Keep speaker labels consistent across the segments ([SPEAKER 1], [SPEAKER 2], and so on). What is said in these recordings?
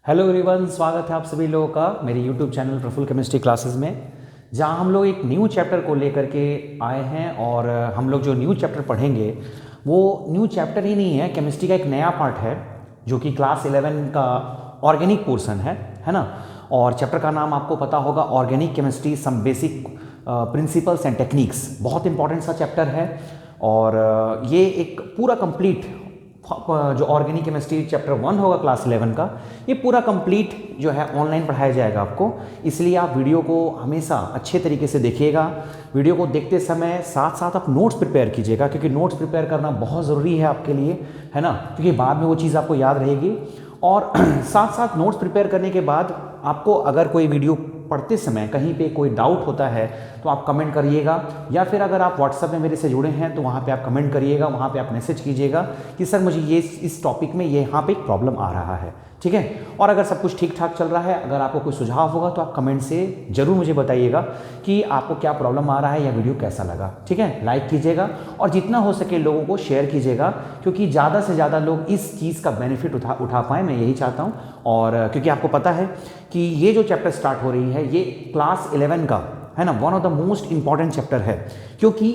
[SPEAKER 1] Hello everyone, स्वागत है आप सभी लोगों का मेरे YouTube channel Praful chemistry classes में, जहां हम लोग एक न्यू चैप्टर को लेकर के आए हैं। और हम लोग जो न्यू चैप्टर पढ़ेंगे वो न्यू चैप्टर ही नहीं है, केमिस्ट्री का एक नया पार्ट है जो कि क्लास 11 का ऑर्गेनिक पोर्शन है ना। और चैप्टर का नाम आपको पता होगा, organic chemistry some basic principles and techniques. बहुत इंपॉर्टेंट सा चैप्टर है और ये एक पूरा कंप्लीट जो ऑर्गेनिक केमिस्ट्री चैप्टर 1 होगा क्लास 11 का, ये पूरा कंप्लीट जो है ऑनलाइन पढ़ाया जाएगा आपको। इसलिए आप वीडियो को हमेशा अच्छे तरीके से देखिएगा। वीडियो को देखते समय साथ साथ आप नोट्स प्रिपेयर कीजिएगा, क्योंकि नोट्स प्रिपेयर करना बहुत ज़रूरी है आपके लिए, है ना, क्योंकि बाद में वो चीज़ आपको याद रहेगी। और साथ साथ नोट्स प्रिपेयर करने के बाद आपको अगर कोई वीडियो पढ़ते समय कहीं पे कोई डाउट होता है तो आप कमेंट करिएगा, या फिर अगर आप व्हाट्सएप में मेरे से जुड़े हैं तो वहाँ पे आप कमेंट करिएगा, वहाँ पे आप मैसेज कीजिएगा कि सर मुझे ये इस टॉपिक में ये यहाँ पे एक प्रॉब्लम आ रहा है, ठीक है। और अगर सब कुछ ठीक ठाक चल रहा है, अगर आपको कोई सुझाव होगा तो आप कमेंट से ज़रूर मुझे बताइएगा कि आपको क्या प्रॉब्लम आ रहा है या वीडियो कैसा लगा, ठीक है। लाइक कीजिएगा और जितना हो सके लोगों को शेयर कीजिएगा, क्योंकि ज़्यादा से ज़्यादा लोग इस चीज़ का बेनिफिट उठा पाएँ, मैं यही चाहता हूँ। और क्योंकि आपको पता है कि ये जो चैप्टर स्टार्ट हो रही है ये क्लास 11 का है ना, one of the most important chapter है, क्योंकि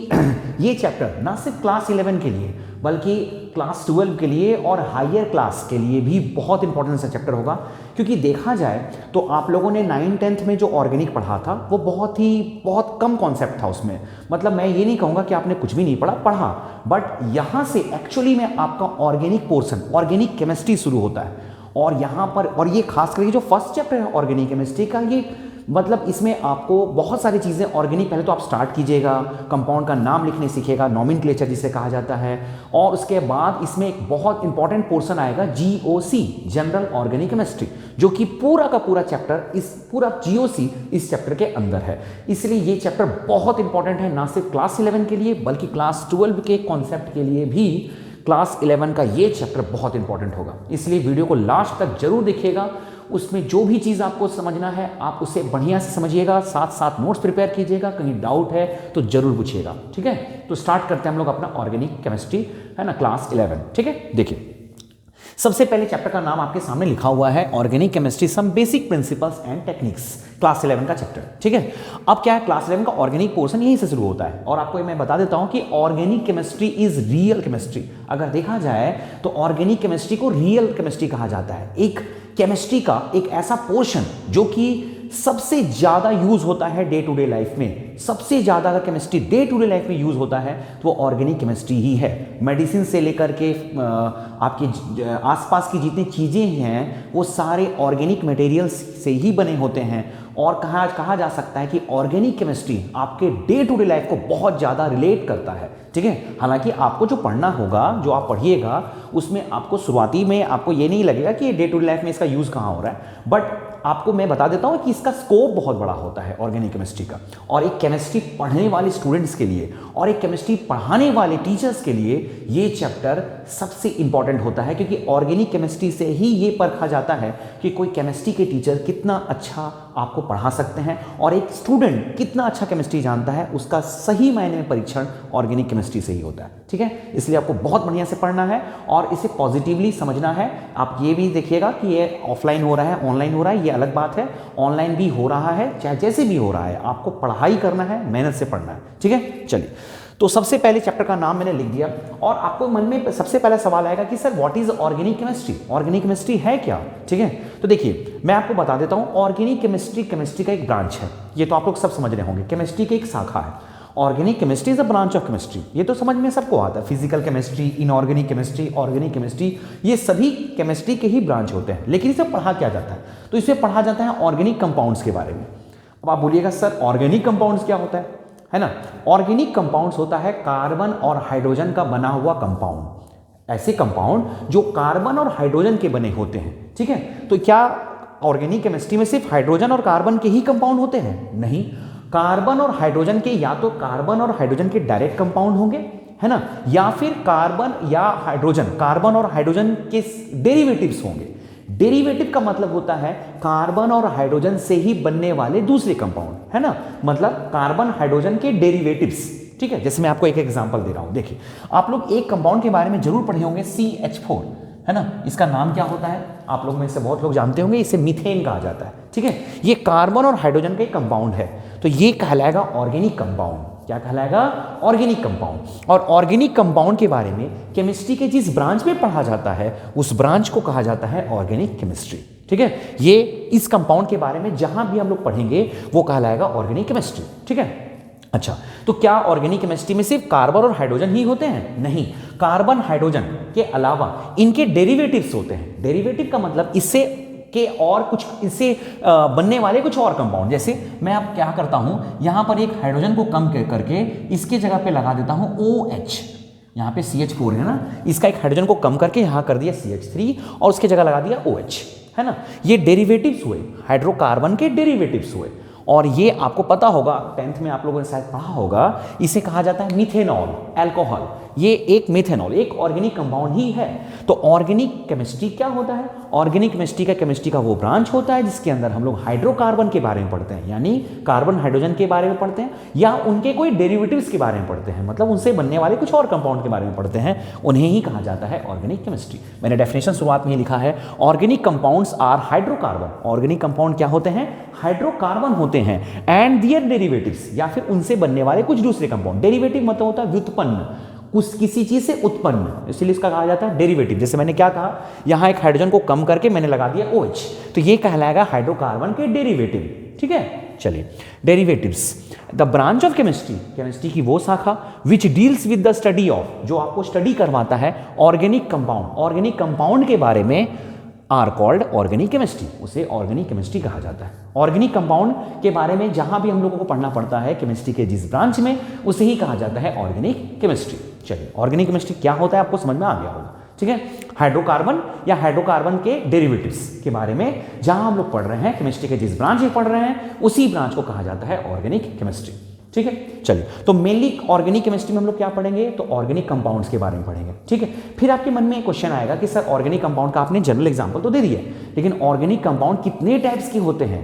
[SPEAKER 1] ये चैप्टर ना सिर्फ क्लास 11 के लिए बल्कि क्लास 12 के लिए और हायर क्लास के लिए भी बहुत इंपॉर्टेंट सा चैप्टर होगा। क्योंकि देखा जाए तो आप लोगों ने 9th-10th में जो ऑर्गेनिक पढ़ा था वो बहुत कम कॉन्सेप्ट था उसमें। मतलब मैं ये नहीं कहूँगा कि आपने कुछ भी नहीं पढ़ा, बट यहाँ से एक्चुअली में आपका ऑर्गेनिक पोर्शन, ऑर्गेनिक केमिस्ट्री शुरू होता है। और यहाँ पर, और ये खास करके जो फर्स्ट चैप्टर है ऑर्गेनिक केमिस्ट्री का, ये मतलब इसमें आपको बहुत सारी चीज़ें ऑर्गेनिक, पहले तो आप स्टार्ट कीजिएगा, कंपाउंड का नाम लिखने सीखिएगा, नॉमेनक्लेचर जिसे कहा जाता है। और उसके बाद इसमें एक बहुत इंपॉर्टेंट पोर्शन आएगा GOC, जनरल ऑर्गेनिक केमिस्ट्री, जो कि पूरा का पूरा चैप्टर, इस पूरा GOC इस चैप्टर के अंदर है। इसलिए ये चैप्टर बहुत इंपॉर्टेंट है, ना सिर्फ क्लास 11 के लिए बल्कि क्लास 12 के कॉन्सेप्ट के लिए भी क्लास 11 का ये चैप्टर बहुत इंपॉर्टेंट होगा। इसलिए वीडियो को लास्ट तक जरूर देखिएगा। उसमें जो भी चीज़ आपको समझना है आप उसे बढ़िया से समझिएगा, साथ साथ नोट्स प्रिपेयर कीजिएगा, कहीं डाउट है तो जरूर पूछिएगा, ठीक है। तो स्टार्ट करते हैं हम लोग अपना ऑर्गेनिक केमिस्ट्री, है ना, क्लास 11, ठीक है। देखिए, सबसे पहले चैप्टर का नाम आपके सामने लिखा हुआ है, organic chemistry some basic principles and techniques, class 11 का चैप्टर, ठीक है। अब क्या है, क्लास 11 का ऑर्गेनिक पोर्शन यहीं से शुरू होता है। और आपको मैं बता देता हूं कि organic chemistry is real chemistry. अगर देखा जाए तो ऑर्गेनिक केमिस्ट्री को रियल केमिस्ट्री कहा जाता है, एक केमिस्ट्री का एक ऐसा पोर्शन जो कि सबसे ज़्यादा यूज़ होता है डे टू डे लाइफ में। सबसे ज़्यादा अगर chemistry day to day life में यूज़ होता है तो वो ऑर्गेनिक केमिस्ट्री ही है। मेडिसिन से लेकर के आपके आसपास की जितनी चीज़ें हैं वो सारे ऑर्गेनिक मटेरियल्स से ही बने होते हैं। और कहा जा सकता है कि ऑर्गेनिक केमिस्ट्री आपके डे टू डे लाइफ को बहुत ज़्यादा रिलेट करता है, ठीक है। हालांकि आपको जो पढ़ना होगा, जो आप पढ़िएगा, उसमें आपको शुरुआती में आपको ये नहीं लगेगा कि डे टू डे लाइफ में इसका यूज़ कहाँ हो रहा है, बट आपको मैं बता देता हूँ कि इसका स्कोप बहुत बड़ा होता है ऑर्गेनिक केमिस्ट्री का। और एक केमिस्ट्री पढ़ने वाले स्टूडेंट्स के लिए और एक केमिस्ट्री पढ़ाने वाले टीचर्स के लिए ये चैप्टर सबसे इंपॉर्टेंट होता है, क्योंकि ऑर्गेनिक केमिस्ट्री से ही ये परखा जाता है कि कोई केमिस्ट्री के टीचर कितना अच्छा आपको पढ़ा सकते हैं और एक स्टूडेंट कितना अच्छा केमिस्ट्री जानता है, उसका सही मायने में परीक्षण ऑर्गेनिक केमिस्ट्री से ही होता है, ठीक है। इसलिए आपको बहुत बढ़िया से पढ़ना है और इसे पॉजिटिवली समझना है। आप ये भी देखिएगा कि ये ऑफलाइन हो रहा है, ऑनलाइन हो रहा है, ये अलग बात है। ऑनलाइन भी हो रहा है, चाहे जैसे भी हो रहा है, आपको पढ़ाई करना है, मेहनत से पढ़ना है, ठीक है। चलिए, तो सबसे पहले चैप्टर का नाम मैंने लिख दिया और आपको मन में सबसे पहला सवाल आएगा कि sir what is organic chemistry, organic chemistry है क्या, ठीक है। तो देखिए, मैं आपको बता देता हूं, ऑर्गेनिक केमिस्ट्री केमिस्ट्री का एक ब्रांच है। ये तो आप लोग सब समझ रहे होंगे, केमिस्ट्री की एक शाखा है। Organic chemistry is a branch of chemistry, ये तो समझ में सबको आता है। Physical chemistry, inorganic chemistry, organic chemistry, ये सभी केमिस्ट्री के ही ब्रांच होते हैं। लेकिन इसे पढ़ा क्या जाता है, तो इसे पढ़ा जाता है ऑर्गेनिक कंपाउंड्स के बारे में। अब आप बोलिएगा सर ऑर्गेनिक कंपाउंड्स क्या होता है ना। ऑर्गेनिक कंपाउंड्स होता है कार्बन और हाइड्रोजन का बना हुआ कंपाउंड, ऐसे कंपाउंड जो कार्बन और हाइड्रोजन के बने होते हैं, ठीक है। तो क्या ऑर्गेनिक केमिस्ट्री में सिर्फ हाइड्रोजन और कार्बन के ही कंपाउंड होते हैं? नहीं, कार्बन और हाइड्रोजन के, या तो कार्बन और हाइड्रोजन के डायरेक्ट कंपाउंड होंगे, है ना, या फिर कार्बन या हाइड्रोजन, कार्बन और हाइड्रोजन के डेरिवेटिव्स होंगे। डेरिवेटिव का मतलब होता है कार्बन और हाइड्रोजन से ही बनने वाले दूसरे कंपाउंड, है ना, मतलब कार्बन हाइड्रोजन के डेरिवेटिव्स, ठीक है। जैसे मैं आपको एक एग्जांपल दे रहा हूं, देखिए, आप लोग एक कंपाउंड के बारे में जरूर पढ़े होंगे, CH4, है ना। इसका नाम क्या होता है? आप लोग में से बहुत लोग जानते होंगे, इसे मीथेन कहा जाता है। ठीक है, ये कार्बन और हाइड्रोजन का एक कंपाउंड है, तो ये कहलाएगा ऑर्गेनिक कंपाउंड। क्या कहलाएगा? Organic compound. और ऑर्गेनिक कंपाउंड के बारे में केमिस्ट्री के जिस ब्रांच में पढ़ा जाता है उस ब्रांच को कहा जाता है ऑर्गेनिक केमिस्ट्री। ठीक है, ये इस कंपाउंड के बारे में जहां भी हम लोग पढ़ेंगे वो कहलाएगा ऑर्गेनिक केमिस्ट्री। ठीक है, अच्छा, तो क्या ऑर्गेनिक केमिस्ट्री में सिर्फ कार्बन और हाइड्रोजन ही होते हैं? नहीं, कार्बन हाइड्रोजन के अलावा इनके डेरिवेटिव्स होते हैं। डेरिवेटिव का मतलब इससे के और कुछ, इससे बनने वाले कुछ और कंपाउंड। जैसे मैं अब क्या करता हूं, यहां पर एक हाइड्रोजन को कम करके इसके जगह पे लगा देता हूं OH। यहाँ पे CH4 है ना, इसका एक हाइड्रोजन को कम करके यहाँ कर दिया CH3 और उसके जगह लगा दिया OH, है ना। ये डेरिवेटिव्स हुए, हाइड्रोकार्बन के डेरिवेटिव्स हुए। और ये आपको पता होगा, 10th में आप लोगों ने शायद पढ़ा होगा, इसे कहा जाता है मिथेनॉल, अल्कोहल। ये एक मिथेनॉल एक ऑर्गेनिक कंपाउंड ही है। तो ऑर्गेनिक केमिस्ट्री क्या होता है? ऑर्गेनिक केमिस्ट्री का वो ब्रांच होता है जिसके अंदर हम लोग हाइड्रोकार्बन के बारे में पढ़ते हैं, यानी कार्बन हाइड्रोजन के बारे में पढ़ते हैं, या उनके कोई डेरिवेटिव्स के बारे में पढ़ते हैं, मतलब उनसे बनने वाले कुछ और कंपाउंड के बारे में पढ़ते हैं, उन्हें ही कहा जाता है ऑर्गेनिक केमिस्ट्री। मैंने डेफिनेशन शुरुआत में ही लिखा है, organic compounds are hydrocarbon. Organic compound क्या होते हैं? हाइड्रोकार्बन होते हैं, एंड दियर डेरिवेटिव्स, या फिर उनसे बनने वाले कुछ दूसरे कंपाउंड। डेरिवेटिव मतलब होता है व्युत्पन्न, उस किसी चीज से उत्पन्न, इसलिए इसका कहा जाता है डेरिवेटिव। जैसे मैंने क्या कहा, यहां एक हाइड्रोजन को कम करके मैंने लगा दिया OH, तो ये कहलाएगा हाइड्रोकार्बन के डेरिवेटिव। ठीक है, चलिए, derivatives, the branch of chemistry, chemistry की वो शाखा which deals with the study of, जो आपको स्टडी करवाता है ऑर्गेनिक कंपाउंड। ऑर्गेनिक कंपाउंड के बारे में आर कॉल्ड ऑर्गेनिक केमिस्ट्री, उसे ऑर्गेनिक केमिस्ट्री कहा जाता है। ऑर्गेनिक कंपाउंड के बारे में जहां भी हम लोगों को पढ़ना पड़ता है केमिस्ट्री के जिस ब्रांच में, उसे ही कहा जाता है ऑर्गेनिक केमिस्ट्री। चलिए, ऑर्गेनिक केमिस्ट्री क्या होता है आपको समझ में आ गया होगा। ठीक है, हाइड्रोकार्बन या हाइड्रोकार्बन के डेरिवेटिव्स के बारे में जहां हम लोग पढ़ रहे हैं, केमिस्ट्री के जिस ब्रांच में पढ़ रहे हैं उसी ब्रांच को कहा जाता है ऑर्गेनिक केमिस्ट्री। ठीक है, चलिए, तो मेनली ऑर्गेनिक केमिस्ट्री में हम लोग क्या पढ़ेंगे, तो ऑर्गेनिक कंपाउंड्स के बारे में पढ़ेंगे। ठीक है, फिर आपके मन में एक क्वेश्चन आएगा कि सर ऑर्गेनिक कंपाउंड का आपने जनरल एग्जांपल तो दे दिया, लेकिन ऑर्गेनिक कंपाउंड कितने टाइप्स के होते हैं?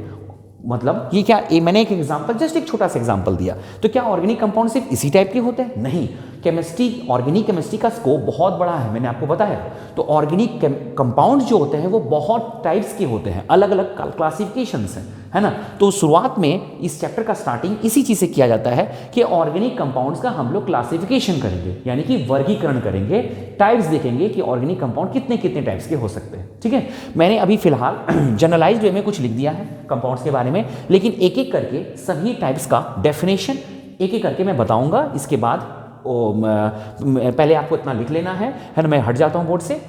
[SPEAKER 1] मतलब ये क्या, मैंने एक एग्जांपल, जस्ट एक छोटा सा एग्जांपल दिया, तो क्या ऑर्गेनिक कंपाउंड सिर्फ इसी टाइप के होते हैं? नहीं, केमिस्ट्री, ऑर्गेनिक केमिस्ट्री का स्कोप बहुत बड़ा है, मैंने आपको बताया। तो ऑर्गेनिक कंपाउंड जो होते हैं वो बहुत टाइप्स के होते हैं, अलग अलग क्लासिफिकेशंस हैं, है ना। तो शुरुआत में इस चैप्टर का स्टार्टिंग इसी चीज से किया जाता है कि ऑर्गेनिक कंपाउंड्स का हम लोग क्लासिफिकेशन करेंगे, यानी कि वर्गीकरण करेंगे, टाइप्स देखेंगे कि ऑर्गेनिक कंपाउंड कितने कितने टाइप्स के हो सकते हैं। ठीक है, मैंने अभी फिलहाल जनरलाइज्ड वे में कुछ लिख दिया है कंपाउंड्स के बारे में, लेकिन एक एक करके सभी टाइप्स का डेफिनेशन एक एक करके मैं बताऊंगा। इसके बाद पहले आपको इतना लिख लेना है ना। मैं हट जाता हूं बोर्ड से,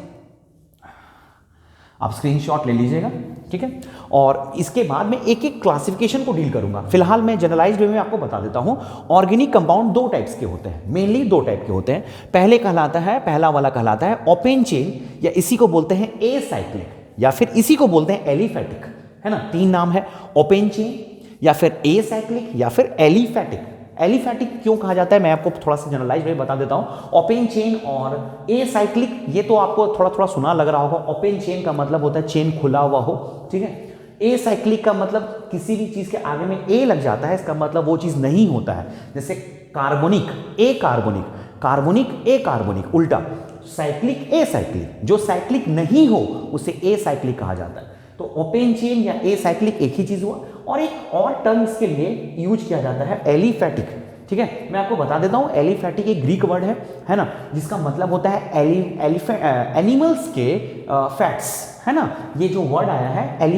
[SPEAKER 1] आप स्क्रीनशॉट ले लीजिएगा। ठीक है, और इसके बाद मैं एक एक क्लासिफिकेशन को डील करूंगा। फिलहाल मैं जनरलाइज्ड वे में आपको बता देता हूं। ऑर्गेनिक कंपाउंड दो टाइप्स के होते हैं, मेनली दो टाइप के होते हैं। पहला वाला कहलाता है ओपन चेन, या इसी को बोलते हैं एसाइक्लिक, या फिर इसी को बोलते हैं एलिफैटिक, है ना। तीन नाम है, ओपन चेन या फिर एसाइक्लिक या फिर एलिफैटिक। एलिफैटिक क्यों कहा जाता है मैं आपको थोड़ा सा जनरलाइज वे बता देता हूं। ओपन चेन और एसाइक्लिक, ये तो आपको थोड़ा थोड़ा सुना लग रहा होगा। ओपन चेन का मतलब होता है चेन खुला हुआ हो, ठीक है। एसाइक्लिक का मतलब किसी भी चीज के आगे में ए लग जाता है, इसका मतलब वो चीज नहीं होता है। जैसे कार्बोनिक, ए कार्बोनिक, कार्बोनिक ए कार्बोनिक, उल्टा साइक्लिक ए साइक्लिक। जो साइक्लिक नहीं हो उसे ए साइक्लिक कहा जाता है। तो ओपन चेन या ए साइक्लिक एक ही चीज हुआ। और एक और टर्म इसके लिए यूज किया जाता है एलिफैटिक, ठीक है। मैं आपको बता देता हूं, एलिफैटिक एक ग्रीक वर्ड है ना, जिसका मतलब होता है एनिमल्स के फैट्स, है ना। ये जो वर्ड आया है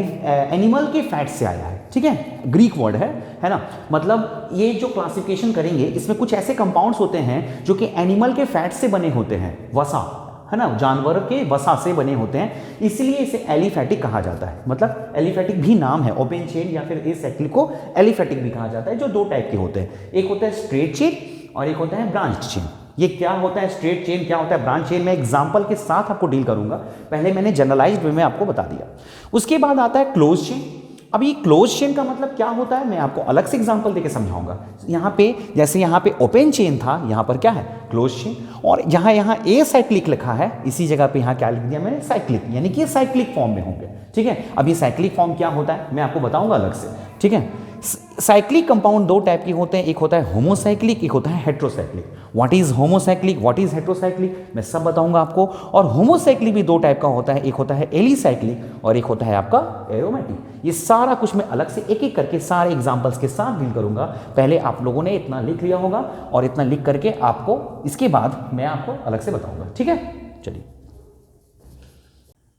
[SPEAKER 1] एनिमल के फैट से आया है, ठीक है, ग्रीक वर्ड है ना। मतलब ये जो क्लासिफिकेशन करेंगे इसमें कुछ ऐसे कंपाउंड्स होते हैं जो कि एनिमल के फैट से बने होते हैं, वसा, है ना, जानवर के वसा से बने होते हैं, इसलिए इसे एलिफैटिक कहा जाता है। मतलब एलिफैटिक भी नाम है, ओपन चेन या फिर एसाइक्लिक को एलिफैटिक भी कहा जाता है। जो दो टाइप के होते हैं, एक होता है स्ट्रेट चेन और एक होता है ब्रांच चेन। ये क्या होता है स्ट्रेट चेन, क्या होता है ब्रांच चेन, मैं एग्जांपल के साथ आपको डील करूंगा। पहले मैंने जनरलाइज्ड वे में आपको बता दिया। उसके बाद आता है क्लोज चेन। अब ये क्लोज चेन का मतलब क्या होता है मैं आपको अलग से एग्जांपल देके समझाऊंगा। यहाँ पे जैसे यहाँ पे ओपन चेन था, यहाँ पर क्या है क्लोज चेन, और यहाँ ए साइक्लिक लिखा है, इसी जगह पे यहाँ क्या लिख दिया मैंने साइक्लिक, यानी कि साइक्लिक फॉर्म में होंगे, ठीक है। अब ये साइक्लिक फॉर्म क्या होता है मैं आपको बताऊंगा अलग से, ठीक है। साइक्लिक कंपाउंड दो टाइप के होते हैं, एक होता है होमोसाइक्लिक, एक होता है heterocyclic. What is homocyclic, what is heterocyclic, मैं सब बताऊंगा आपको। और होमोसाइक्लिक भी दो टाइप का होता है, एक होता है एलिसाइक्लिक और एक होता है आपका एरोमेटिक। ये सारा कुछ मैं अलग से एक एक करके सारे एग्जांपल्स के साथ डील करूंगा। पहले आप लोगों ने इतना लिख लिया होगा और इतना लिख करके आपको इसके बाद मैं आपको अलग से बताऊंगा, ठीक है। चलिए,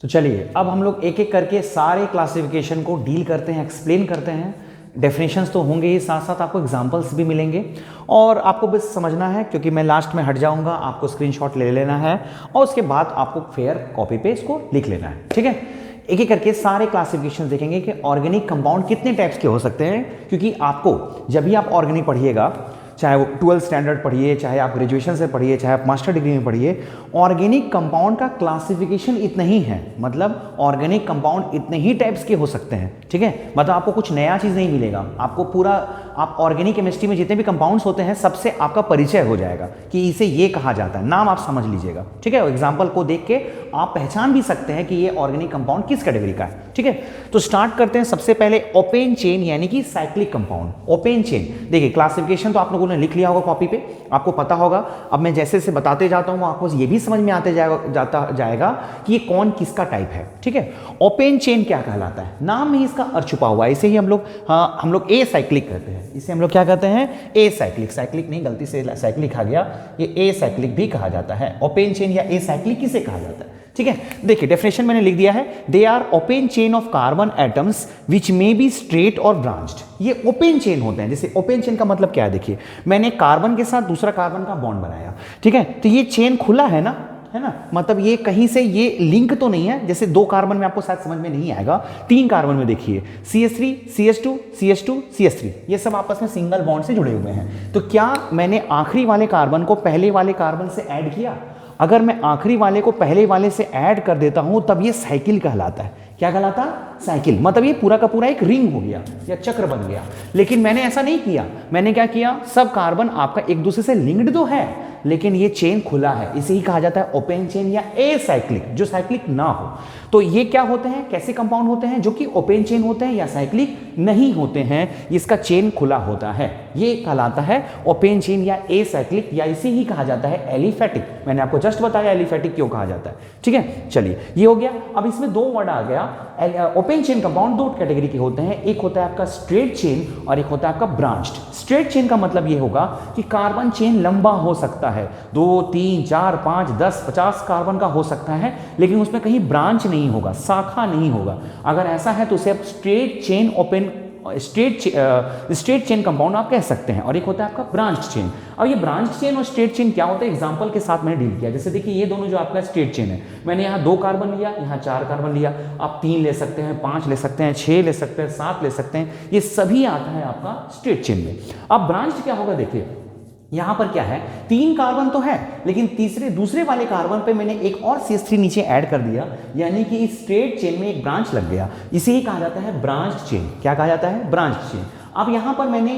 [SPEAKER 1] तो चलिए अब हम लोग एक एक करके सारे क्लासिफिकेशन को डील करते हैं, एक्सप्लेन करते हैं। डेफिनेशंस तो होंगे ही, साथ साथ आपको एग्जांपल्स भी मिलेंगे और आपको बस समझना है, क्योंकि मैं लास्ट में हट जाऊंगा, आपको स्क्रीनशॉट ले लेना है और उसके बाद आपको फेयर कॉपी पे इसको लिख लेना है, ठीक है। एक एक करके सारे क्लासिफिकेशन देखेंगे कि ऑर्गेनिक कंपाउंड कितने टाइप्स के हो सकते हैं, क्योंकि आपको जब भी आप ऑर्गेनिक पढ़िएगा, चाहे वो 12th स्टैंडर्ड पढ़िए, चाहे आप ग्रेजुएशन से पढ़िए, चाहे आप मास्टर डिग्री में पढ़िए, ऑर्गेनिक कंपाउंड का क्लासिफिकेशन इतना ही है। मतलब ऑर्गेनिक कंपाउंड इतने ही टाइप्स के हो सकते हैं, ठीक है। मतलब आपको कुछ नया चीज़ नहीं मिलेगा, आपको पूरा आप ऑर्गेनिक केमिस्ट्री में जितने भी कंपाउंड्स होते हैं सबसे आपका परिचय हो जाएगा कि इसे ये कहा जाता है, नाम आप समझ लीजिएगा, ठीक है। एग्जाम्पल को देख के आप पहचान भी सकते हैं कि ये ऑर्गेनिक कंपाउंड किस कैटेगरी का है, ठीक है। तो स्टार्ट करते हैं सबसे पहले ओपेन चेन यानी कि साइक्लिक कंपाउंड। ओपेन चेन देखिए, क्लासिफिकेशन तो आप लोगों ने लिख लिया होगा कॉपी पे, आपको पता होगा। अब मैं जैसे जैसे बताते जाता हूँ आपको ये भी समझ में आते जाएगा कि ये कौन किसका टाइप है, ठीक है। ओपेन चेन क्या कहलाता है, नाम में इसका अर्थ छुपा हुआ है। इसे ही हम लोग ए साइक्लिक कहते हैं, इसे हम लोग क्या कहते हैं, ए साइक्लिक। साइक्लिक नहीं, गलती से साइक्लिक आ गया, ये ए साइक्लिक भी कहा जाता है। ओपेन चेन या ए साइक्लिक किसे कहा जाता है, ठीक है। देखिए डेफिनेशन मैंने लिख दिया है, they are open chain of carbon atoms which may be straight और ब्रांच्ड। ये ओपन चेन होते हैं। जैसे ओपन चेन का मतलब क्या है, देखिए मैंने कार्बन के साथ दूसरा कार्बन का बॉन्ड बनाया, ठीक है, तो ये चेन खुला है ना, है ना। मतलब ये कहीं से ये लिंक तो नहीं है, जैसे दो कार्बन में आपको शायद समझ में नहीं आएगा, तीन कार्बन में देखिए CH3 CH2 CH2 CH3, ये सब आपस में सिंगल बॉन्ड से जुड़े हुए हैं। तो क्या मैंने आखिरी वाले कार्बन को पहले वाले कार्बन से ऐड किया? अगर मैं आखिरी वाले को पहले वाले से ऐड कर देता हूं तब ये साइकिल कहलाता है। क्या कहलाता? साइकिल। मतलब ये पूरा का पूरा एक रिंग हो गया या चक्र बन गया। लेकिन मैंने ऐसा नहीं किया, मैंने क्या किया, सब कार्बन आपका एक दूसरे से लिंक्ड तो है लेकिन ये चेन खुला है, इसे ही कहा जाता है ओपन चेन या ए साइक्लिक, जो साइक्लिक ना हो। तो ये क्या होते हैं, कैसे कंपाउंड होते हैं जो कि ओपन चेन होते हैं या साइक्लिक नहीं होते हैं, इसका चेन खुला होता है, ये कहलाता है ओपन चेन या ए साइक्लिक, या इसे ही कहा जाता है एलिफेटिक। मैंने आपको जस्ट बताया एलिफेटिक क्यों कहा जाता है, ठीक है। चलिए ये हो गया। अब इसमें दो वर्ड आ गया। ओपन चेन कंपाउंड दो कैटेगरी के होते हैं, एक होता है आपका स्ट्रेट चेन और एक होता है आपका ब्रांच्ड। स्ट्रेट चेन का मतलब ये होगा कि कार्बन चेन लंबा हो सकता है, 2 3 4 5 10 50 कार्बन का हो सकता है, लेकिन उसमें कहीं ब्रांच नहीं होगा, शाखा नहीं होगा। अगर ऐसा है तो उसे आप स्ट्रेट चेन कंपाउंड आप कह सकते हैं। और एक होता है आपका ब्रांच चेन। अब ये ब्रांच चेन और स्ट्रेट चेन क्या होता है, एग्जांपल के साथ मैंने डील किया। जैसे देखिए ये दोनों जो आपका स्ट्रेट चेन है, मैंने यहाँ 2 कार्बन लिया, यहाँ 4 कार्बन लिया, आप 3 ले सकते हैं, 5 ले सकते हैं, 6 ले सकते हैं, 7 ले सकते हैं, ये सभी आता है आपका स्ट्रेट चेन में। अब ब्रांच क्या होगा, देखिए यहां पर क्या है, 3 कार्बन तो है लेकिन दूसरे वाले कार्बन पे मैंने एक और CH3 नीचे ऐड कर दिया, यानी कि इस स्ट्रेट चेन में एक ब्रांच लग गया। इसे ही कहा जाता है ब्रांच चेन। क्या कहा जाता है? Branch chain. अब यहां पर मैंने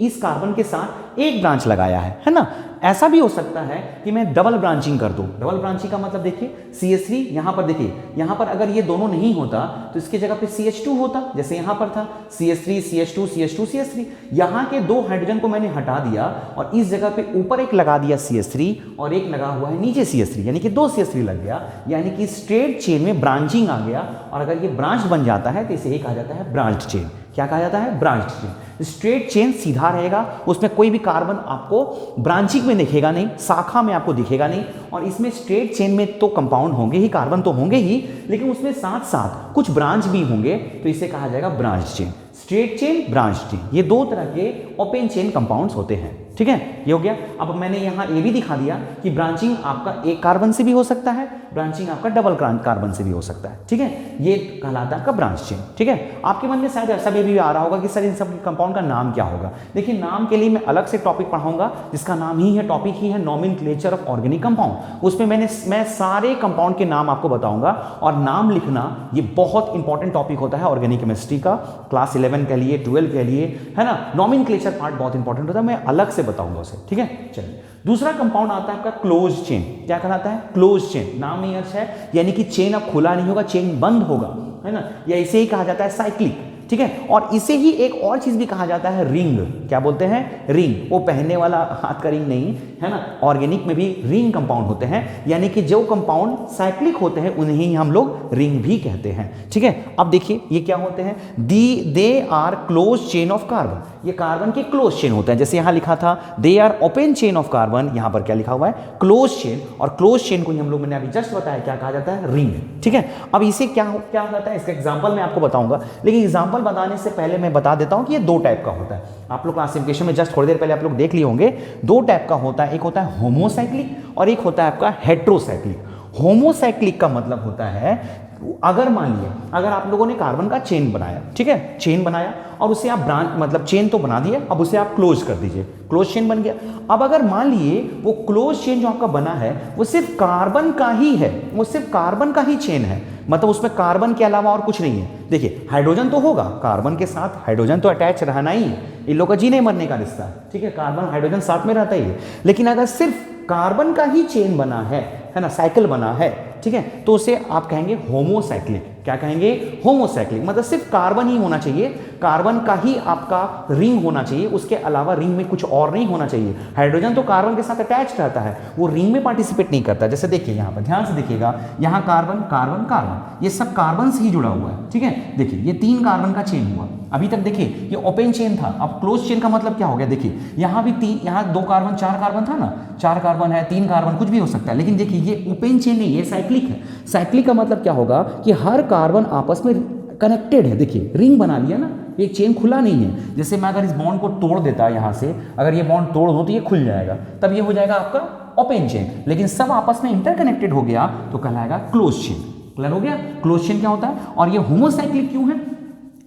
[SPEAKER 1] इस कार्बन के साथ एक ब्रांच लगाया है ना। ऐसा भी हो सकता है कि मैं डबल ब्रांचिंग कर दूं। डबल ब्रांचिंग का मतलब देखिए CH3 यहां पर, देखिए यहां पर अगर ये दोनों नहीं होता तो इसकी जगह पे CH2 होता, जैसे यहां पर था CH3 CH2 CH2 CH3। यहां के 2 हाइड्रोजन को मैंने हटा दिया और इस जगह पे ऊपर एक लगा दिया CH3 और एक लगा हुआ है नीचे CH3, यानी कि 2 CH3 लग गया, यानी कि स्ट्रेट चेन में ब्रांचिंग आ गया। और अगर ये ब्रांच बन जाता है तो इसे ही कहा जाता है ब्रांच चेन। क्या कहा जाता है? Branch chain. स्ट्रेट चेन सीधा रहेगा, उसमें कोई भी कार्बन आपको ब्रांचिंग में दिखेगा नहीं, शाखा में आपको दिखेगा नहीं। और इसमें स्ट्रेट चेन में तो कंपाउंड होंगे ही, कार्बन तो होंगे ही, लेकिन उसमें साथ साथ कुछ ब्रांच भी होंगे, तो इसे कहा जाएगा branch chain. Straight chain, branch chain, ये 2 तरह के ओपन चेन कंपाउंड्स होते हैं, ठीक है। ये हो गया। अब मैंने यहाँ ये भी दिखा दिया कि ब्रांचिंग आपका एक कार्बन से भी हो सकता है, ब्रांचिंग आपका डबल कार्बन से भी हो सकता है, ठीक है। ये कहलाता है आपका ब्रांच चेन, ठीक है। आपके मन में शायद ऐसा भी आ रहा होगा कि सर इन सब कंपाउंड का नाम क्या होगा। देखिए नाम के लिए मैं अलग से टॉपिक पढ़ाऊंगा जिसका नाम ही है, टॉपिक ही है नॉमेनक्लेचर ऑफ ऑर्गेनिक कंपाउंड। उसमें मैं सारे कंपाउंड के नाम आपको बताऊंगा, और नाम लिखना ये बहुत इंपॉर्टेंट टॉपिक होता है ऑर्गेनिक केमिस्ट्री का, क्लास 11 के लिए, 12 के लिए, है ना। नॉमेनक्लेचर पार्ट बहुत इंपॉर्टेंट होता है, मैं अलग से बताऊंगा उसे, ठीक है। चलिए दूसरा कंपाउंड आता है आपका क्लोज चेन। क्या कहलाता है? Close chain. नाम में अर्थ है, यानी कि चेन अब खुला नहीं होगा, चेन बंद होगा, है ना, या इसे ही कहा जाता है साइक्लिक। ठीक है। और इसे ही एक और चीज भी कहा जाता है रिंग। क्या बोलते हैं? रिंग। वो पहनने वाला हाथ का रिंग नहीं है ना, ऑर्गेनिक में भी रिंग कंपाउंड होते हैं, यानी कि जो कंपाउंड साइक्लिक होते हैं उन्हें ही हम लोग रिंग भी कहते हैं, ठीक है। अब देखिए ये क्या होते हैं, they are close chain of carbon, ये कार्बन के क्लोज चेन होते हैं। जैसे यहां लिखा था they are open chain of carbon, यहां पर क्या लिखा हुआ है? Close chain. और क्लोज चेन को हम लोग मैंने अभी जस्ट बताया क्या कहा जाता है? रिंग, ठीक है। अब इसे क्या होता है, इसका एग्जांपल मैं आपको बताऊंगा, लेकिन एग्जांपल बताने से पहले मैं बता देता हूं कि ये दो टाइप का होता है। आप लोग क्लासिफिकेशन में जस्ट थोड़ी देर पहले आप लोग देख लिए होंगे, दो टाइप का होता है, एक होता है होमोसाइक्लिक और एक होता है आपका हेट्रोसाइक्लिक। होमोसाइक्लिक का मतलब होता है अगर मान लिया अगर आप लोगों ने कार्बन का चेन बनाया, ठीक है, चेन बनाया और उसे आप ब्रांच मतलब चेन तो बना दिया, अब उसे आप क्लोज कर दीजिए, क्लोज चेन बन गया। अब अगर मान लिए वो क्लोज चेन जो आपका बना है वो सिर्फ कार्बन का ही है, वो सिर्फ कार्बन का ही चेन है, मतलब उसमें कार्बन के अलावा और कुछ नहीं है। देखिए हाइड्रोजन तो होगा, कार्बन के साथ हाइड्रोजन तो अटैच रहना ही है, इन लोगों का जीने मरने का रिश्ता है, ठीक है, कार्बन हाइड्रोजन साथ में रहता ही है। लेकिन अगर सिर्फ कार्बन का ही चेन बना है ना, साइकिल बना है, ठीक है, तो उसे आप कहेंगे होमोसाइक्लिक। क्या कहेंगे? होमोसाइक्लिक। मतलब सिर्फ कार्बन ही होना चाहिए, कार्बन का ही आपका रिंग होना चाहिए, उसके अलावा रिंग में कुछ और नहीं होना चाहिए। हाइड्रोजन तो कार्बन के साथ अटैच रहता है, वो रिंग में पार्टिसिपेट नहीं करता। जैसे देखिए यहाँ पर ध्यान से देखिएगा, यहाँ कार्बन कार्बन कार्बन, ये सब कार्बन से ही जुड़ा हुआ है, ठीक है। देखिए ये 3 कार्बन का चेन हुआ, अभी तक देखिए ये ओपन चेन था, अब क्लोज चेन का मतलब क्या हो गया? देखिए यहाँ भी 3, यहाँ 2 कार्बन 4 कार्बन था ना, 4 कार्बन है, 3 कार्बन, कुछ भी हो सकता है, लेकिन देखिए ये ओपन चेन नहीं, ये साइक्लिक है। साइक्लिक का मतलब क्या होगा कि हर कार्बन आपस में कनेक्टेड है। देखिए रिंग बना लिया ना, एक चेन खुला नहीं है। जैसे मैं अगर इस बॉन्ड को तोड़ देता यहाँ से, अगर ये बॉन्ड तोड़ दो तो ये खुल जाएगा, तब ये हो जाएगा आपका ओपन चेन। लेकिन सब आपस में इंटरकनेक्टेड हो गया तो कहलाएगा क्लोज चेन। क्लियर हो गया? क्लोज चेन क्या होता है। और ये होमोसाइक्लिक क्यों है?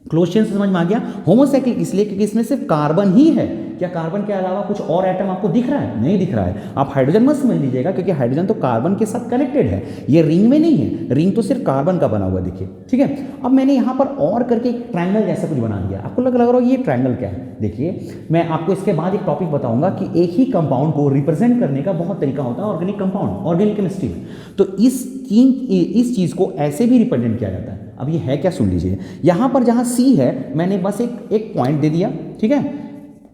[SPEAKER 1] क्लोज चेन से समझ में आ गया। होमोसाइक्लिक इसलिए क्योंकि इसमें सिर्फ कार्बन ही है। क्या कार्बन के अलावा कुछ और एटम आपको दिख रहा है? नहीं दिख रहा है। आप हाइड्रोजन मत समझ लीजिएगा, क्योंकि हाइड्रोजन तो कार्बन के साथ कनेक्टेड है, ये रिंग में नहीं है, रिंग तो सिर्फ कार्बन का बना हुआ है। देखिए, ठीक है। अब मैंने यहाँ पर और करके एक ट्रायंगल जैसा कुछ बना दिया, आपको लग रहा हो ये ट्रायंगल क्या है। देखिए मैं आपको इसके बाद एक टॉपिक बताऊंगा कि एक ही कंपाउंड को रिप्रेजेंट करने का बहुत तरीका होता है ऑर्गेनिक कंपाउंड, ऑर्गेनिक केमिस्ट्री में। तो इस चीज को ऐसे भी रिप्रेजेंट किया जाता है। अब ये है क्या, सुन लीजिए। यहां पर जहां सी है मैंने बस एक पॉइंट दे दिया, ठीक है,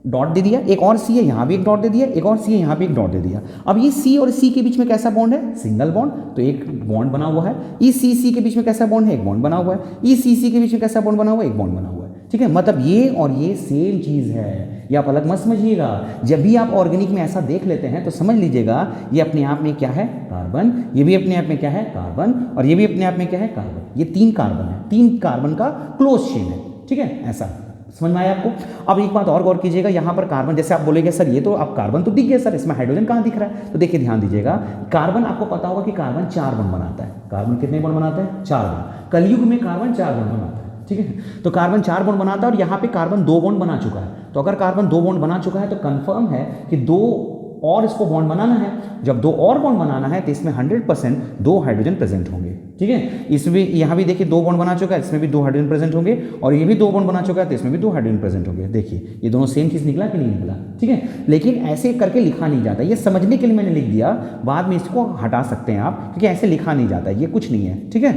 [SPEAKER 1] डॉट दे दिया, एक और सी है यहां भी एक डॉट दे दिया, एक और सी है यहां भी एक डॉट दे दिया। अब ये सी और सी के बीच में कैसा बॉन्ड है? सिंगल बॉन्ड, तो एक बॉन्ड बना हुआ है। इस सी के बीच में कैसा बॉन्ड है? एक बॉन्ड बना हुआ है। इस सी के बीच में कैसा बॉन्ड बना हुआ है? एक बॉन्ड बना हुआ है, ठीक है। मतलब ये और ये सेम चीज है, ये आप अलग मत समझिएगा। जब भी आप ऑर्गेनिक में ऐसा देख लेते हैं तो समझ लीजिएगा ये अपने आप में क्या है? कार्बन। ये भी अपने आप में क्या है? कार्बन। और ये भी अपने आप में क्या है? कार्बन। ये 3 कार्बन है, 3 कार्बन का क्लोज चेन है, ठीक है। ऐसा समझ में आया आपको? अब एक बात और गौर कीजिएगा, यहाँ पर कार्बन, जैसे आप बोलेंगे सर ये तो आप कार्बन तो दिख गया सर, इसमें हाइड्रोजन कहाँ दिख रहा है? तो देखिए ध्यान दीजिएगा, कार्बन आपको पता होगा कि कार्बन 4 बॉन्ड बनाता है। कार्बन कितने बॉन्ड बनाता है? 4 बॉन्ड। कलयुग में कार्बन 4 बॉन्ड बनाता है, ठीक है। तो कार्बन 4 बॉन्ड बनाता है और यहाँ पे कार्बन 2 बॉन्ड बना चुका है। तो अगर कार्बन 2 बॉन्ड बना चुका है तो कंफर्म है कि 2 और इसको बॉन्ड बनाना है। जब 2 और बॉन्ड बनाना है तो इसमें 100% 2 हाइड्रोजन प्रेजेंट होंगे, ठीक है। इसमें यहाँ भी देखिए 2 बॉन्ड बना चुका है, इसमें भी 2 हाइड्रोजन प्रेजेंट होंगे, और ये भी 2 बॉन्ड बना चुका है तो इसमें भी 2 हाइड्रोजन प्रेजेंट होंगे। देखिए ये दोनों सेम चीज़ निकला कि नहीं निकला, ठीक है। लेकिन ऐसे करके लिखा नहीं जाता, ये समझने के लिए मैंने लिख दिया, बाद में इसको हटा सकते हैं आप, क्योंकि ऐसे लिखा नहीं जाता, ये कुछ नहीं है, ठीक है।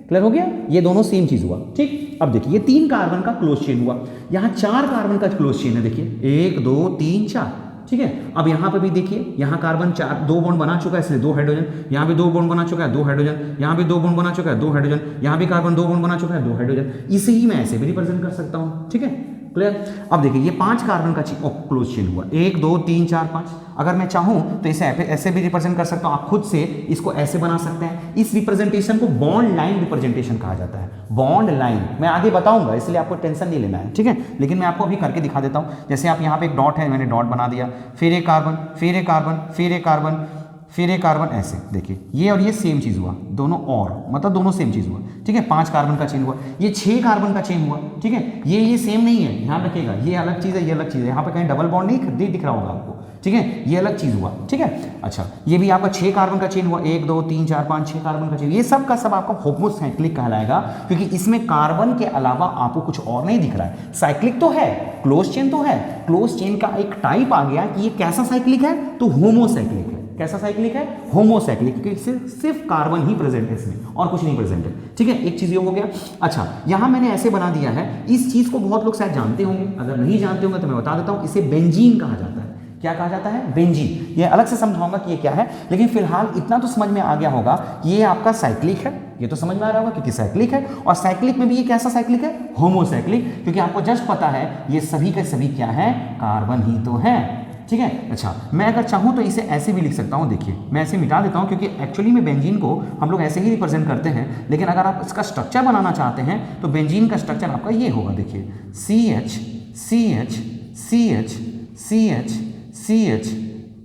[SPEAKER 1] क्लियर हो गया? ये दोनों सेम चीज हुआ, ठीक। अब देखिए ये 3 कार्बन का क्लोज चेन हुआ, यहाँ 4 कार्बन का क्लोज चेन है। देखिए 1 2 3 4, ठीक है। अब यहाँ पे भी देखिए, यहाँ कार्बन 2 बॉन्ड बना चुका है, इसलिए 2 हाइड्रोजन, यहाँ भी 2 बॉन्ड बना चुका है 2 हाइड्रोजन, यहाँ भी 2 बॉन्ड बना चुका है 2 हाइड्रोजन, यहाँ भी कार्बन 2 बॉन्ड बना चुका है 2 हाइड्रोजन। इसे ही मैं ऐसे भी रिप्रेजेंट कर सकता हूँ, ठीक है। क्लियर? अब देखिए ये 5 कार्बन का क्लोज चेन हुआ, 1 2 3 4 5। अगर मैं चाहूं तो इसे ऐसे भी रिप्रेजेंट कर सकता हूं, आप खुद से इसको ऐसे बना सकते हैं। इस रिप्रेजेंटेशन को बॉन्ड लाइन रिप्रेजेंटेशन कहा जाता है। बॉन्ड लाइन मैं आगे बताऊंगा, इसलिए आपको टेंशन नहीं लेना है, ठीक है। लेकिन मैं आपको अभी करके दिखा देता हूं। जैसे आप यहाँ पे एक डॉट है, मैंने डॉट बना दिया, फिर एक कार्बन, फिर एक कार्बन, फिर एक कार्बन, फिर एक कार्बन, ऐसे देखिए ये और ये सेम चीज हुआ, दोनों और मतलब दोनों सेम चीज हुआ, ठीक है। 5 कार्बन का चेन हुआ, ये 6 कार्बन का चेन हुआ, ठीक है। ये सेम नहीं है, ध्यान रखिएगा, ये अलग चीज है, ये अलग चीज है। यहाँ पे कहीं डबल बॉन्ड नहीं दिख रहा होगा आपको, ठीक है। ये अलग चीज हुआ, ठीक है। अच्छा ये भी आपका 6 कार्बन का चेन हुआ, 1 2 3 4 5 6 कार्बन का चेन। ये सब का सब आपका होमोसाइक्लिक कहलाएगा, क्योंकि इसमें कार्बन के अलावा आपको कुछ और नहीं दिख रहा है। साइक्लिक तो है, क्लोज चेन तो है, क्लोज चेन का एक टाइप आ गया कि ये कैसा साइक्लिक है, तो होमोसाइक्लिक है। कैसा साइक्लिक है? होमोसाइक्लिक, क्योंकि सिर्फ कार्बन ही प्रेजेंट है इसमें और कुछ नहीं प्रेजेंट है। ठीक है, एक चीज ये हो गया। अच्छा, यहां मैंने ऐसे बना दिया है, इस चीज को बहुत लोग शायद जानते होंगे, अगर नहीं जानते होंगे तो मैं बता देता हूं, इसे बेंजीन कहा जाता है। क्या कहा जाता है? बेंजीन। ये अलग से समझाऊंगा कि ये क्या है, लेकिन फिलहाल इतना तो समझ में आ गया होगा, ये आपका साइक्लिक है, ये तो समझ में आ रहा होगा क्योंकि साइक्लिक है, और साइक्लिक में भी ये कैसा साइक्लिक है? होमोसाइक्लिक, क्योंकि आपको जस्ट पता है ये सभी के सभी क्या है? कार्बन ही तो है। ठीक है। अच्छा, मैं अगर चाहूं तो इसे ऐसे भी लिख सकता हूं, देखिए मैं ऐसे मिटा देता हूं क्योंकि एक्चुअली में बेंजीन को हम लोग ऐसे ही रिप्रेजेंट करते हैं, लेकिन अगर आप इसका स्ट्रक्चर बनाना चाहते हैं तो बेंजीन का स्ट्रक्चर आपका ये होगा, देखिए CH CH CH CH CH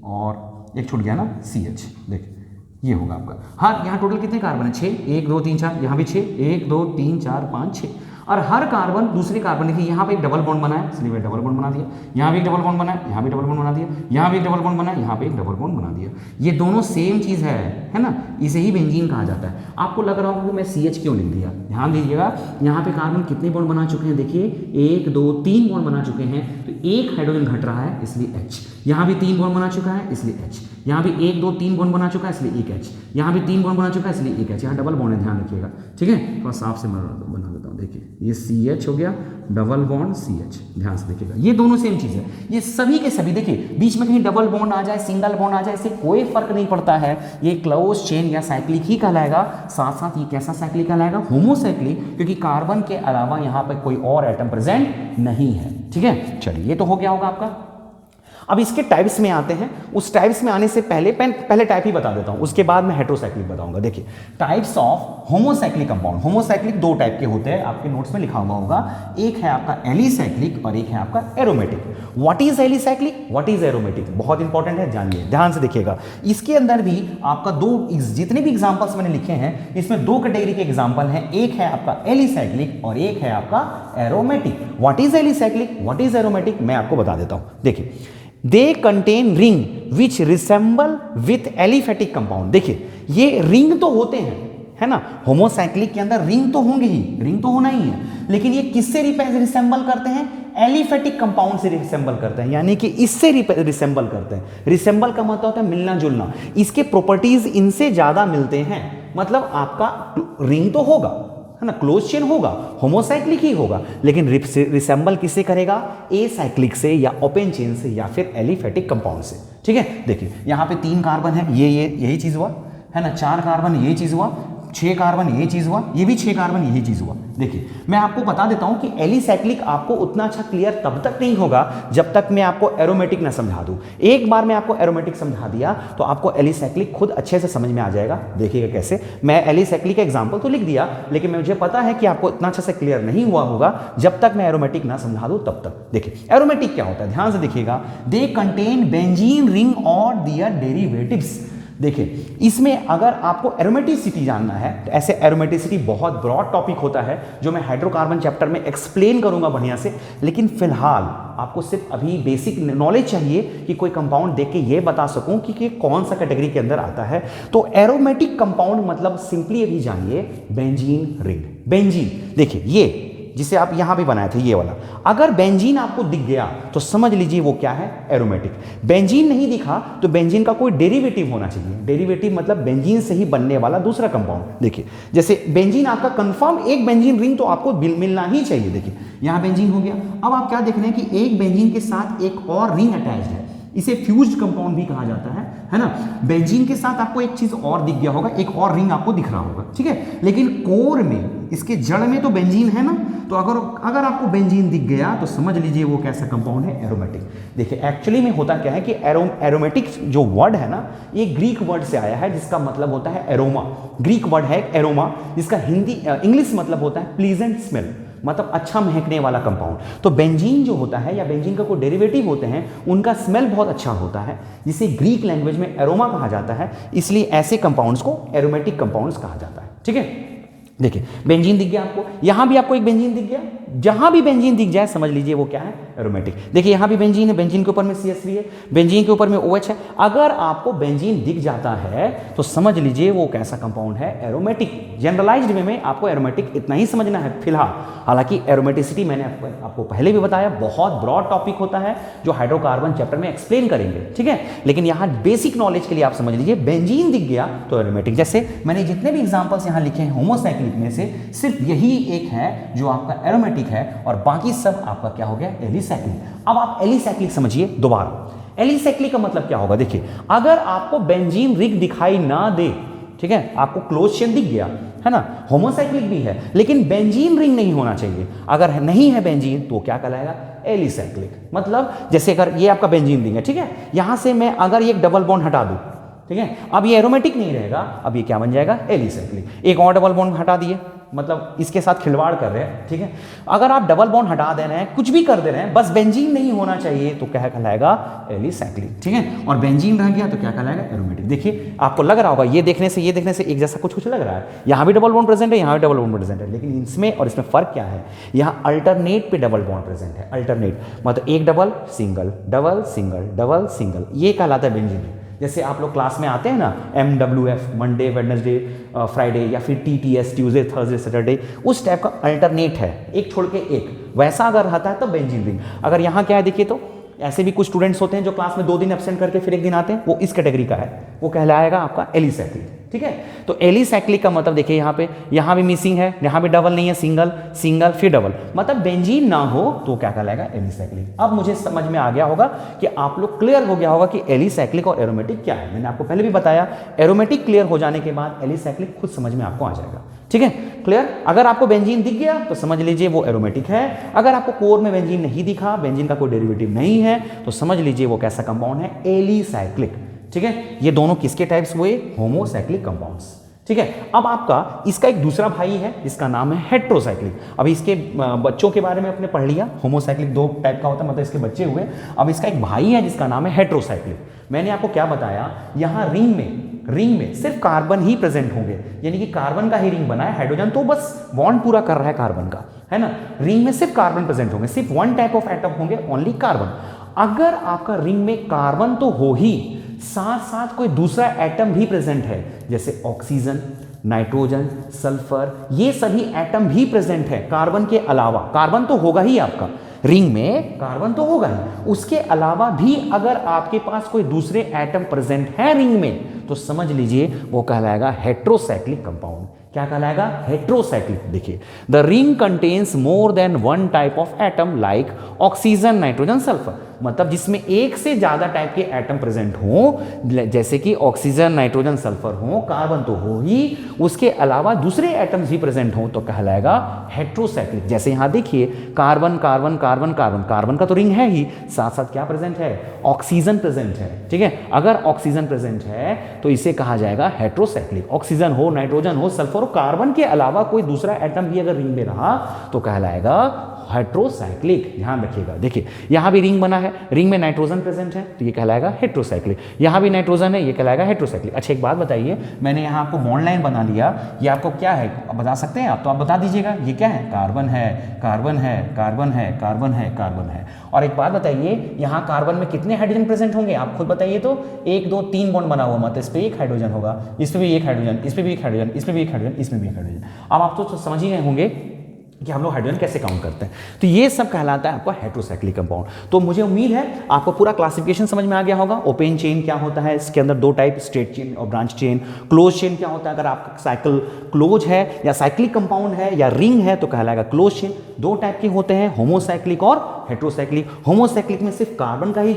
[SPEAKER 1] और एक छूट गया ना CH, देखिए ये होगा आपका। हाँ, यहाँ टोटल कितने कार्बन है? 6, 1 2 3 4, यहाँ भी 6, 1 2 3 4 5 6, और हर कार्बन दूसरे कार्बन, देखिए यहाँ पे एक डबल बॉन्ड बना है, इसलिए मैं डबल बॉन्ड बना दिया, यहाँ भी एक डबल बॉन्ड बना है, यहाँ भी डबल बॉन्ड बना दिया, यहाँ भी एक डबल बॉन्ड बना है, यहाँ पे एक डबल बॉन्ड बना दिया। ये दोनों सेम चीज़ है ना, इसे ही बेंजीन कहा जाता है। आपको लग रहा होगा कि मैं CH क्यों लिख दिया, ध्यान दीजिएगा, यहाँ पे कार्बन कितने बॉन्ड बना चुके हैं? देखिए 1 2 3 बॉन्ड बना चुके हैं, तो एक हाइड्रोजन घट रहा है इसलिए H, यहाँ भी 3 बॉन्ड बना चुका है इसलिए H, यहाँ भी 1 2 3 बॉन्ड बना चुका है इसलिए एक H, यहाँ भी 3 बॉन्ड बना चुका है इसलिए एक H, यहाँ डबल बॉन्ड है, ध्यान रखिएगा। ठीक है, थोड़ा साफ से बना देता हूँ, देखिए ये CH हो गया, डबल बॉन्ड CH, ध्यान से देखिएगा, ये दोनों सेम चीज़ है, ये सभी के सभी। देखिए बीच में कहीं डबल बॉन्ड आ जाए, सिंगल बॉन्ड आ जाए, इससे कोई फर्क नहीं पड़ता है, ये क्लोज चेन या साइक्लिक ही कहलाएगा। साथ साथ ये कैसा साइक्लिक कहलाएगा? होमोसाइक्लिक, क्योंकि कार्बन के अलावा यहाँ पर कोई और एटम प्रेजेंट नहीं है। ठीक है, चलिए ये तो हो गया होगा आपका। अब इसके टाइप्स में आते हैं, उस टाइप्स में आने से पहले टाइप ही बता देता हूं, उसके बाद मैं हेटेरोसाइक्लिक बताऊंगा। देखिए types of homocyclic compound. Homocyclic 2 type के होते हैं, आपके नोट्स में लिखा हुआ होगा, एक है आपका एलिसाइक्लिक और एक है आपका aromatic. What is alicyclic, what is aromatic, बहुत इंपॉर्टेंट है, जानिए, ध्यान से देखिएगा। इसके अंदर भी आपका जितने भी एग्जाम्पल्स मैंने लिखे हैं, इसमें 2 कैटेगरी के एग्जाम्पल हैं, एक है आपका एलिसाइक्लिक और एक है आपका aromatic. What is alicyclic, what is aromatic, मैं आपको बता देता हूं। देखिए they contain ring which resemble with aliphatic compound. देखिए ये रिंग तो होते हैं, है ना, होमोसाइक्लिक के अंदर रिंग तो होंगे ही, रिंग तो होना ही है, लेकिन ये किससे रिसेंबल करते हैं? एलिफेटिक कंपाउंड से रिसेंबल करते हैं, यानी कि इससे रिसेंबल करते हैं। रिसेंबल का मतलब होता है मिलना जुलना, इसके प्रॉपर्टीज इनसे ज्यादा मिलते हैं, मतलब आपका रिंग तो होगा, है ना, क्लोज चेन होगा, होमोसाइक्लिक ही होगा, लेकिन रिसेंबल किससे करेगा? एसाइक्लिक से या ओपन चेन से या फिर एलिफेटिक कंपाउंड से। ठीक है, देखिए यहाँ पे 3 कार्बन है, ये यही चीज हुआ, है ना, 4 कार्बन यही चीज हुआ, 6 कार्बन यही चीज हुआ, ये भी 6 कार्बन यही चीज हुआ। देखिए मैं आपको बता देता हूं कि एलिसाइक्लिक आपको उतना अच्छा क्लियर तब तक नहीं होगा जब तक मैं आपको एरोमेटिक ना समझा दूं। एक बार मैं आपको एरोमेटिक समझा दिया तो आपको एलिसाइक्लिक खुद अच्छे से समझ में आ जाएगा। देखिएगा कैसे, मैं एलिसाइक्लिक का एग्जांपल तो लिख दिया, लेकिन मुझे पता है कि आपको इतना अच्छा से क्लियर नहीं हुआ होगा जब तक मैं एरोमेटिक ना समझा दूं तब तक। देखिए एरोमेटिक क्या होता है, ध्यान से देखिएगा। दे कंटेन बेंजीन रिंग और दियर डेरिवेटिव्स। देखिए इसमें अगर आपको एरोमेटिसिटी जानना है तो ऐसे एरोमेटिसिटी बहुत ब्रॉड टॉपिक होता है जो मैं हाइड्रोकार्बन चैप्टर में एक्सप्लेन करूंगा बढ़िया से, लेकिन फिलहाल आपको सिर्फ अभी बेसिक नॉलेज चाहिए कि कोई कंपाउंड देख के ये बता सकूं कि कौन सा कैटेगरी के अंदर आता है। तो एरोमेटिक कंपाउंड मतलब सिंपली अभी जानिए बेंजीन रिंग। बेंजीन देखिए ये जिसे आप यहां भी बनाए थे ये वाला, अगर बेंजीन आपको दिख गया तो समझ लीजिए वो क्या है, एरोमेटिक। बेंजीन नहीं दिखा तो बेंजीन का कोई डेरिवेटिव होना चाहिए। डेरिवेटिव मतलब बेंजीन से ही बनने वाला दूसरा कंपाउंड। देखिए जैसे बेंजीन आपका कंफर्म एक बेंजीन रिंग तो आपको मिलना ही चाहिए। देखिए यहां बेंजीन हो गया, अब आप क्या देख रहे हैं कि एक बेंजीन के साथ एक और रिंग अटैच्ड है, इसे फ्यूज्ड कंपाउंड भी कहा जाता है ना। बेंजीन के साथ आपको एक चीज और दिख गया होगा, एक और रिंग आपको दिख रहा होगा, ठीक है, लेकिन कोर में इसके जड़ में तो बेंजीन है ना, तो अगर आपको बेंजीन दिख गया तो समझ लीजिए वो कैसा कंपाउंड है, एरोमेटिक। देखिए एक्चुअली में होता क्या है कि एरोमेटिक जो वर्ड है ना, ये ग्रीक वर्ड से आया है जिसका मतलब होता है एरोमा। ग्रीक वर्ड है एरोमा, जिसका इंग्लिश मतलब होता है प्लीजेंट स्मेल, मतलब अच्छा महकने वाला कंपाउंड। तो बेंजीन जो होता है या बेंजीन का कोई डेरिवेटिव होते हैं उनका स्मेल बहुत अच्छा होता है, जिसे ग्रीक लैंग्वेज में एरोमा कहा जाता है, इसलिए ऐसे कंपाउंड्स को एरोमेटिक कंपाउंड्स कहा जाता है। ठीक है, देखिए बेंजीन दिख गया आपको, यहां भी आपको एक बेंजीन दिख गया, जहां भी बेंजीन दिख जाए समझ लीजिए वो क्या है, एरोमेटिक। देखिए यहाँ भी बेंजीन है, बेंजीन के ऊपर में CH3 है, बेंजीन के ऊपर में OH है। अगर आपको बेंजीन दिख जाता है तो समझ लीजिए वो कैसा कंपाउंड है, एरोमेटिक। जनरलाइज्ड वे में आपको एरोमेटिक इतना ही समझना है फिलहाल। हालांकि एरोमेटिसिटी मैंने आपको पहले भी बताया, बहुत ब्रॉड टॉपिक होता है जो हाइड्रोकार्बन चैप्टर में एक्सप्लेन करेंगे, ठीक है। लेकिन यहाँ बेसिक नॉलेज के लिए आप समझ लीजिए, बेंजीन दिख गया तो एरोमेटिक। जैसे मैंने जितने भी एग्जांपल्स यहाँ लिखे हैं होमोसाइक्लिक में से सिर्फ यही एक है जो आपका एरोमेटिक है और बाकी सब आपका क्या हो गया, एलिसाइक्लिक। अब आप एलिसाइक्लिक समझिए दोबारा। एलिसाइक्लिक का मतलब क्या होगा, देखिए अगर आपको बेंजीन रिंग दिखाई ना दे, ठीक है, आपको क्लोज चेन दिख गया है ना, होमोसाइक्लिक भी है लेकिन बेंजीन रिंग नहीं होना चाहिए। अगर नहीं है बेंजीन तो क्या कहलाएगा, एलिसाइक्लिक। मतलब जैसे अगर ये आपका बेंजीन रिंग है, ठीक है, यहां से मैं अगर ये डबल बॉन्ड हटा दूं, ठीक है, अब ये एरोमेटिक नहीं रहेगा, अब ये क्या बन जाएगा, एलिसाइक्लिक। एक और डबल बॉन्ड हटा दिए, मतलब इसके साथ खिलवाड़ कर रहे हैं, ठीक है। अगर आप डबल बॉन्ड हटा दे रहे हैं, कुछ भी कर दे रहे हैं, बस बेंजीन नहीं होना चाहिए तो क्या कहलाएगा, एलिसाइक्लिक, ठीक है। और बेंजीन रह गया तो क्या कहलाएगा, एरोमेटिक। देखिए आपको लग रहा होगा ये देखने से एक जैसा कुछ लग रहा है, यहाँ भी डबल बॉन्ड प्रेजेंट है, यहाँ भी डबल बॉन्ड प्रेजेंट है, लेकिन इसमें और इसमें फर्क क्या है, यहाँ अल्टरनेट पे डबल बॉन्ड प्रेजेंट है। अल्टरनेट मतलब एक double single, double single, double single, ये कहलाता है बेंजीन। जैसे आप लोग क्लास में आते हैं ना, MWF मंडे, वेडनेसडे, फ्राइडे, या फिर TTS ट्यूसडे, थर्सडे, सैटरडे, उस टाइप का अल्टरनेट है, एक छोड़ के एक, वैसा अगर रहता है तो बेंजीन रिंग। अगर यहाँ क्या है देखिए, तो ऐसे भी कुछ स्टूडेंट्स होते हैं जो क्लास में 2 दिन एब्सेंट करके फिर एक दिन आते हैं, वो इस कैटेगरी का है, वो कहलाएगा आपका एलिसाइक्लिक, ठीक है। तो एलिसाइक्लिक का मतलब देखिए यहाँ पे, यहाँ भी मिसिंग है, यहाँ भी डबल नहीं है, सिंगल सिंगल फिर डबल, मतलब बेंजीन ना हो तो क्या कहलाएगा, एलिसाइक्लिक। अब मुझे समझ में आ गया होगा कि आप लोग क्लियर हो गया होगा कि एलिसाइक्लिक और एरोमेटिक क्या है। मैंने आपको पहले भी बताया, एरोमेटिक क्लियर हो जाने के बाद एलिसाइक्लिक खुद समझ में आपको आ जाएगा, ठीक है, क्लियर। अगर आपको बेंजीन दिख गया तो समझ लीजिए वो एरोमेटिक है। अगर आपको कोर में बेंजीन नहीं दिखा, बेंजीन का कोई डेरिवेटिव नहीं है, तो समझ लीजिए वो कैसा कंपाउंड है, एलिसाइक्लिक, ठीक है। ये दोनों किसके टाइप्स हुए, होमोसाइक्लिक कंपाउंड्स, ठीक है। अब आपका इसका एक दूसरा भाई है जिसका नाम है हेट्रोसाइक्लिक। अब इसके बच्चों के बारे में आपने पढ़ लिया, होमोसाइक्लिक 2 टाइप का होता है, मतलब इसके बच्चे हुए। अब इसका एक भाई है जिसका नाम है हेट्रोसाइक्लिक। मैंने आपको क्या बताया, यहाँ रिंग में सिर्फ कार्बन ही प्रेजेंट होंगे, यानी कि कार्बन का ही रिंग बना है, हाइड्रोजन तो बस बॉन्ड पूरा कर रहा है कार्बन का, है ना। रिंग में सिर्फ कार्बन प्रेजेंट होंगे, सिर्फ 1 टाइप ऑफ एटम होंगे, ओनली कार्बन। अगर आपका रिंग में कार्बन तो हो ही, साथ साथ कोई दूसरा एटम भी प्रेजेंट है, जैसे ऑक्सीजन, नाइट्रोजन, सल्फर, ये सभी एटम भी प्रेजेंट है कार्बन के अलावा। कार्बन तो होगा ही आपका रिंग में, कार्बन तो होगा ही, उसके अलावा भी अगर आपके पास कोई दूसरे एटम प्रेजेंट है रिंग में, तो समझ लीजिए वो कहलाएगा हेट्रोसाइक्लिक कंपाउंड। क्या कहलाएगा, हेट्रोसाइक्लिक। देखिए, the ring contains more than 1 type of atom like oxygen, nitrogen, sulphur, मतलब जिसमें एक से ज्यादा टाइप के एटम प्रेजेंट हो, जैसे कि ऑक्सीजन, नाइट्रोजन, सल्फर हो, कार्बन तो हो ही, उसके अलावा दूसरे एटम्स भी प्रेजेंट हो तो कहलाएगा हेट्रोसाइक्लिक। जैसे यहां देखिए, carbon carbon carbon carbon, carbon का तो रिंग है ही, साथ साथ क्या प्रेजेंट है, ऑक्सीजन प्रेजेंट है, ठीक है। अगर ऑक्सीजन प्रेजेंट है तो इसे कहा जाएगा हेट्रोसाइक्लिक। ऑक्सीजन हो, नाइट्रोजन हो, सल्फर हो, कार्बन के अलावा कोई दूसरा एटम भी अगर रिंग में रहा तो कहलाएगा हेट्रोसाइक्लिक। ध्यान रखिएगा, देखिए यहां भी रिंग बना है, रिंग में नाइट्रोजन प्रेजेंट है तो ये कहलाएगा हेट्रोसाइक्लिक, यहां भी नाइट्रोजन है, ये कहलाएगा हेट्रोसाइक्लिक। अच्छा एक बात बताइए, मैंने यहां आपको बॉन्ड लाइन बना लिया, ये आपको क्या है बता सकते हैं आप, तो आप बता दीजिएगा ये क्या है, कार्बन है, कार्बन है, कार्बन है, कार्बन है, कार्बन है। और एक बात बताइए, यहां कार्बन में कितने हाइड्रोजन प्रेजेंट होंगे, आप खुद बताइए तो, 1 2 3 बॉन्ड बना हुआ, मतलब इस पे एक हाइड्रोजन होगा, इस पे भी एक हाइड्रोजन, इस पे भी एक हाइड्रोजन, इसमें भी एक हाइड्रोजन, इसमें भी एक हाइड्रोजन। अब आप तो समझ ही गए होंगे कि हम लोग हाइड्रोजन कैसे काउंट करते हैं। तो ये सब कहलाता है आपका हेट्रोसाइक्लिक कंपाउंड। तो मुझे उम्मीद है आपको पूरा क्लासिफिकेशन समझ में आ गया होगा। ओपन चेन क्या होता है, इसके अंदर 2 टाइप, स्ट्रेट चेन और ब्रांच चेन। क्लोज चेन क्या होता है, अगर आपका साइकिल क्लोज है या साइक्लिक कंपाउंड है या रिंग है तो कहलाएगा क्लोज चेन। 2 टाइप के होते हैं, होमोसाइक्लिक और हेट्रोसाइक्लिक। होमोसाइक्लिक में सिर्फ कार्बन का ही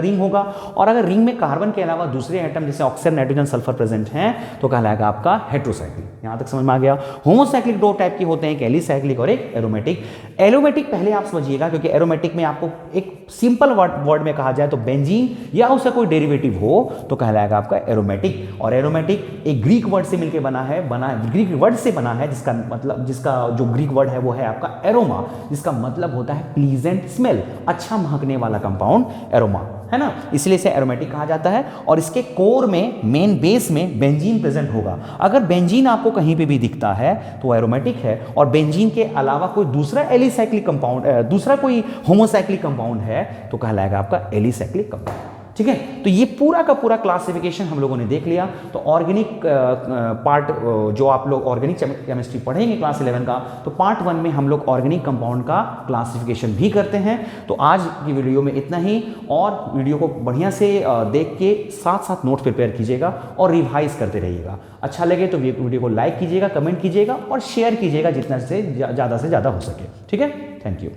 [SPEAKER 1] रिंग होगा, और अगर रिंग में कार्बन के अलावा दूसरे एटम जैसे ऑक्सीजन, नाइट्रोजन, सल्फर प्रेजेंट हैं तो कहलाएगा आपका हेट्रोसाइक्लिक। यहां तक समझ में आ गया। होमोसाइक्लिक 2 टाइप के होते हैं, एक एलिसाइक्लिक और एक एरोमेटिक। एरोमेटिक पहले आप समझिएगा, क्योंकि एरोमेटिक में आपको एक सिंपल वर्ड में कहा जाए तो बेंजीन या उसका कोई डेरिवेटिव हो तो कहलाएगा आपका एरोमेटिक। और एरोमेटिक एक ग्रीक वर्ड से मिलकर बना है, ग्रीक वर्ड से बना है, जिसका मतलब, जिसका जो ग्रीक वर्ड है वो है आपका एरोमा, जिसका मतलब होता है प्लीजेंट स्मेल, अच्छा महकने वाला कंपाउंड एरोमा, है ना, इसलिए इसे एरोमेटिक कहा जाता है। और इसके कोर में, मेन बेस में बेंजीन प्रेजेंट होगा। अगर बेंजीन आपको कहीं पे भी दिखता है तो एरोमेटिक है, और बेंजीन के अलावा कोई दूसरा एलिसाइक्लिक कंपाउंड, दूसरा कोई होमोसाइक्लिक कंपाउंड है तो कहलाएगा आपका एलिसाइक्लिक कंपाउंड। ठीक है, तो ये पूरा का पूरा क्लासिफिकेशन हम लोगों ने देख लिया। तो ऑर्गेनिक पार्ट जो आप लोग ऑर्गेनिक केमिस्ट्री पढ़ेंगे क्लास 11 का, तो पार्ट 1 में हम लोग ऑर्गेनिक कंपाउंड का क्लासिफिकेशन भी करते हैं। तो आज की वीडियो में इतना ही, और वीडियो को बढ़िया से देख के साथ साथ नोट प्रिपेयर कीजिएगा और रिवाइज करते रहिएगा। अच्छा लगे तो वीडियो को लाइक कीजिएगा, कमेंट कीजिएगा और शेयर कीजिएगा जितना से ज़्यादा हो सके। ठीक है, थैंक यू।